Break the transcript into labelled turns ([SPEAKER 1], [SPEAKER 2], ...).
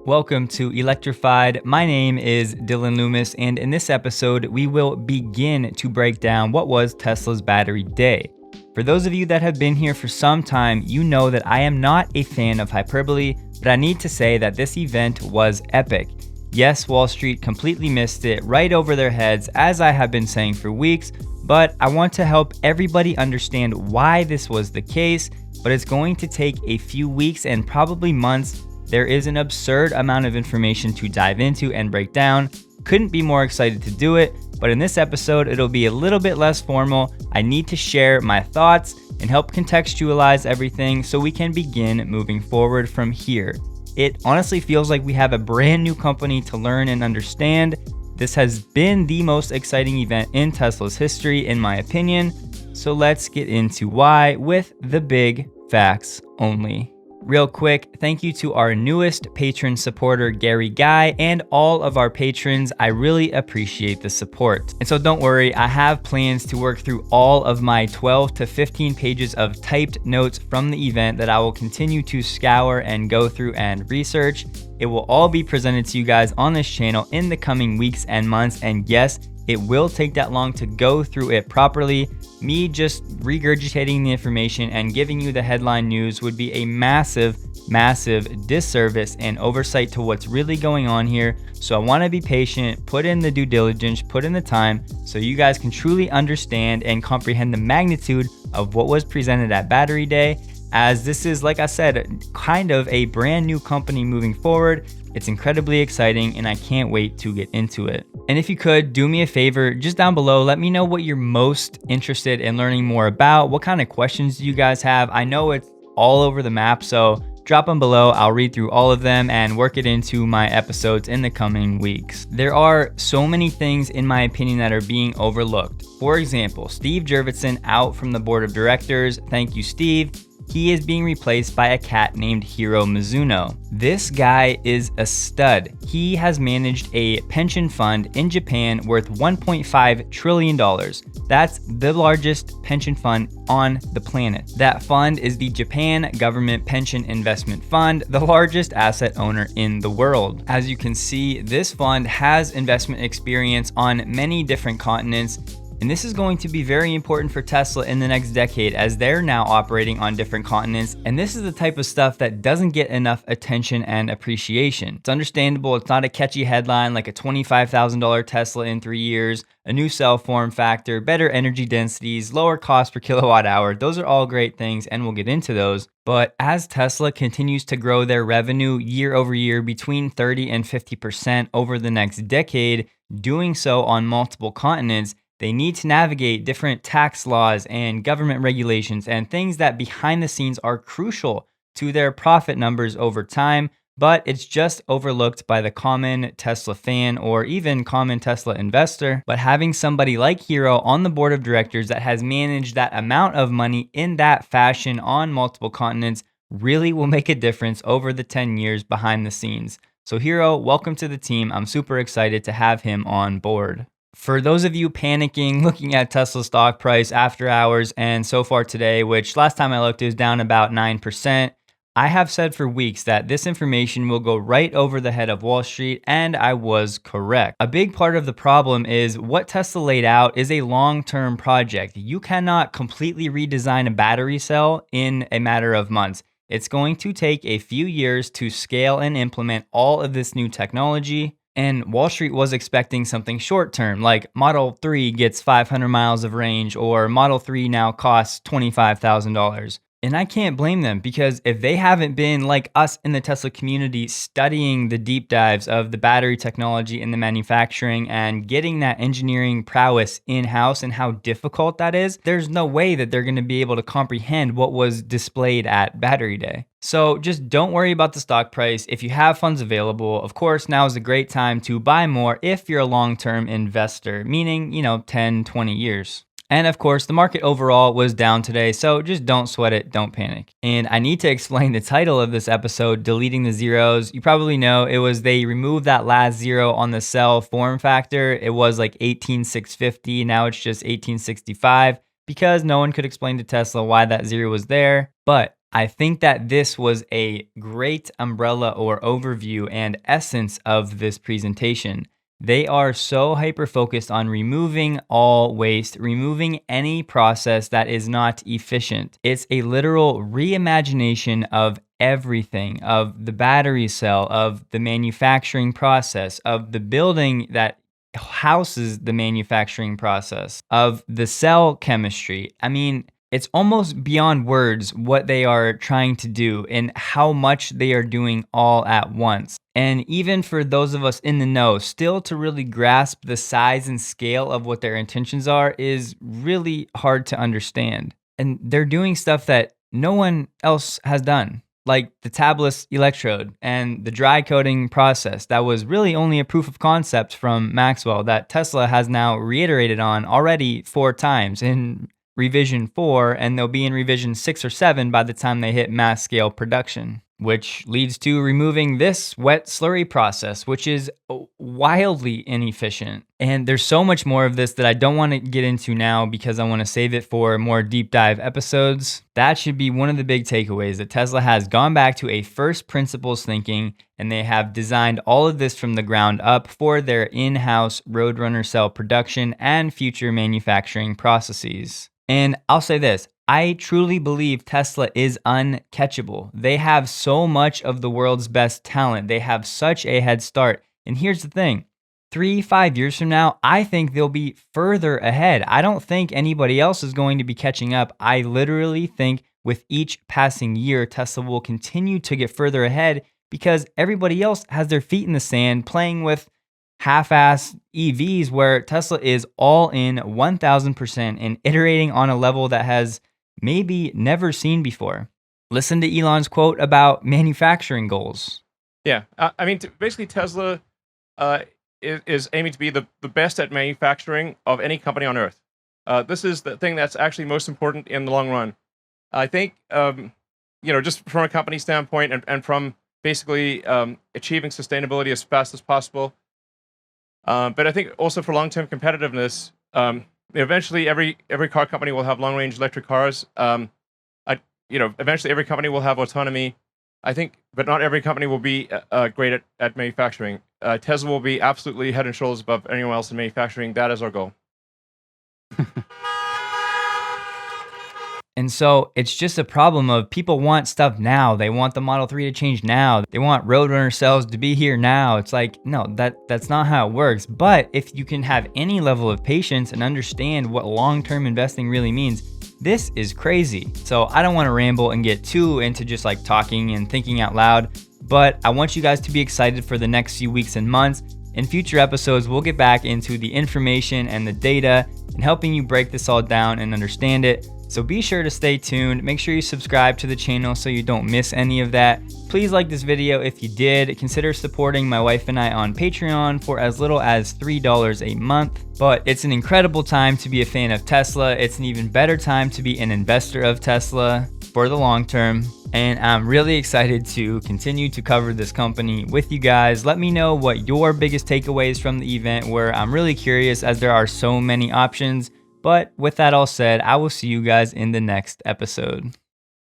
[SPEAKER 1] Welcome to Electrified. My name is Dylan Loomis, and in this episode, we will begin to break down what was Tesla's Battery Day. For those of you that have been here for some time, you know that I am not a fan of hyperbole, but I need to say that this event was epic. Yes, Wall Street completely missed it right over their heads, as I have been saying for weeks, but I want to help everybody understand why this was the case, but it's going to take a few weeks and probably months. There is an absurd amount of information to dive into and break down. Couldn't be more excited to do it, but in this episode, it'll be a little bit less formal. I need to share my thoughts and help contextualize everything so we can begin moving forward from here. It honestly feels like we have a brand new company to learn and understand. This has been the most exciting event in Tesla's history, in my opinion. So let's get into why with the big facts only. Real quick, thank you to our newest patron supporter, Gary Guy, and all of our patrons. I really appreciate the support. And so don't worry, I have plans to work through all of my 12 to 15 pages of typed notes from the event that I will continue to scour and go through and research. It will all be presented to you guys on this channel in the coming weeks and months. And yes, it will take that long to go through it properly. Me just regurgitating the information and giving you the headline news would be a massive disservice and oversight to what's really going on here. So I want to be patient, put in the due diligence, put in the time so you guys can truly understand and comprehend the magnitude of what was presented at Battery Day, as this is, like I said, kind of a brand new company moving forward. It's incredibly exciting and I can't wait to get into it. And if you could, do me a favor, just down below, let me know what you're most interested in learning more about. What kind of questions do you guys have? I know it's all over the map, so drop them below. I'll read through all of them and work it into my episodes in the coming weeks. There are so many things, in my opinion, that are being overlooked. For example, Steve Jurvetson out from the board of directors. Thank you, Steve. He is being replaced by a cat named Hiro Mizuno. This guy is a stud. He has managed a pension fund in Japan worth $1.5 trillion. That's the largest pension fund on the planet. That fund is the Japan Government Pension Investment Fund, the largest asset owner in the world. As you can see, this fund has investment experience on many different continents. And this is going to be very important for Tesla in the next decade, as they're now operating on different continents. And this is the type of stuff that doesn't get enough attention and appreciation. It's understandable. It's not a catchy headline like a $25,000 Tesla in 3 years, a new cell form factor, better energy densities, lower cost per kilowatt hour. Those are all great things, and we'll get into those. But as Tesla continues to grow their revenue year over year between 30 and 50% over the next decade, doing so on multiple continents, they need to navigate different tax laws and government regulations and things that behind the scenes are crucial to their profit numbers over time, but it's just overlooked by the common Tesla fan or even common Tesla investor. But having somebody like Hiro on the board of directors that has managed that amount of money in that fashion on multiple continents really will make a difference over the 10 years behind the scenes. So Hiro, welcome to the team. I'm super excited to have him on board. For those of you panicking, looking at Tesla's stock price after hours and so far today, which last time I looked is down about 9%, I have said for weeks that this information will go right over the head of Wall Street, and I was correct. A big part of the problem is what Tesla laid out is a long-term project. You cannot completely redesign a battery cell in a matter of months. It's going to take a few years to scale and implement all of this new technology. And Wall Street was expecting something short term, like Model 3 gets 500 miles of range, or Model 3 now costs $25,000. And I can't blame them, because if they haven't been like us in the Tesla community studying the deep dives of the battery technology and the manufacturing and getting that engineering prowess in-house and how difficult that is, there's no way that they're going to be able to comprehend what was displayed at Battery Day. So just don't worry about the stock price. If you have funds available, of course, now is a great time to buy more if you're a long-term investor, meaning, 10, 20 years. And of course, the market overall was down today, so just don't sweat it, don't panic. And I need to explain the title of this episode, Deleting the Zeros. You probably know it was they removed that last zero on the cell form factor. It was like 18,650, now it's just 1865, because no one could explain to Tesla why that zero was there. But I think that this was a great umbrella or overview and essence of this presentation. They are so hyper focused on removing all waste, removing any process that is not efficient. It's a literal reimagination of everything, of the battery cell, of the manufacturing process, of the building that houses the manufacturing process, of the cell chemistry. I mean, it's almost beyond words what they are trying to do and how much they are doing all at once. And even for those of us in the know, still to really grasp the size and scale of what their intentions are is really hard to understand. And they're doing stuff that no one else has done, like the tabless electrode and the dry coating process that was really only a proof of concept from Maxwell that Tesla has now reiterated on already 4 times in revision 4, and they'll be in revision 6 or 7 by the time they hit mass scale production, which leads to removing this wet slurry process, which is wildly inefficient. And there's so much more of this that I don't want to get into now because I want to save it for more deep dive episodes. That should be one of the big takeaways, that Tesla has gone back to a first principles thinking, and they have designed all of this from the ground up for their in-house Roadrunner cell production and future manufacturing processes. And I'll say this, I truly believe Tesla is uncatchable. They have so much of the world's best talent. They have such a head start. And here's the thing, 3-5 years from now, I think they'll be further ahead. I don't think anybody else is going to be catching up. I literally think with each passing year, Tesla will continue to get further ahead because everybody else has their feet in the sand playing with half-ass EVs, where Tesla is all in 1000% and iterating on a level that has maybe never seen before. Listen to Elon's quote about manufacturing goals.
[SPEAKER 2] Yeah, I mean, basically Tesla is aiming to be the best at manufacturing of any company on earth. This is the thing that's actually most important in the long run. I think, just from a company standpoint and from basically achieving sustainability as fast as possible. But I think also for long-term competitiveness, eventually every car company will have long-range electric cars. Eventually every company will have autonomy. I think, but not every company will be great at manufacturing. Tesla will be absolutely head and shoulders above anyone else in manufacturing. That is our goal.
[SPEAKER 1] And so it's just a problem of people want stuff now. They want the Model 3 to change now. They want Roadrunner cells to be here now. It's like, no, that's not how it works. But if you can have any level of patience and understand what long-term investing really means, this is crazy. So I don't want to ramble and get too into just like talking and thinking out loud, but I want you guys to be excited for the next few weeks and months. In future episodes, we'll get back into the information and the data and helping you break this all down and understand it. So be sure to stay tuned. Make sure you subscribe to the channel so you don't miss any of that. Please like this video if you did. Consider supporting my wife and I on Patreon for as little as $3 a month. But it's an incredible time to be a fan of Tesla. It's an even better time to be an investor of Tesla for the long term. And I'm really excited to continue to cover this company with you guys. Let me know what your biggest takeaways from the event were. I'm really curious as there are so many options. But with that all said, I will see you guys in the next episode.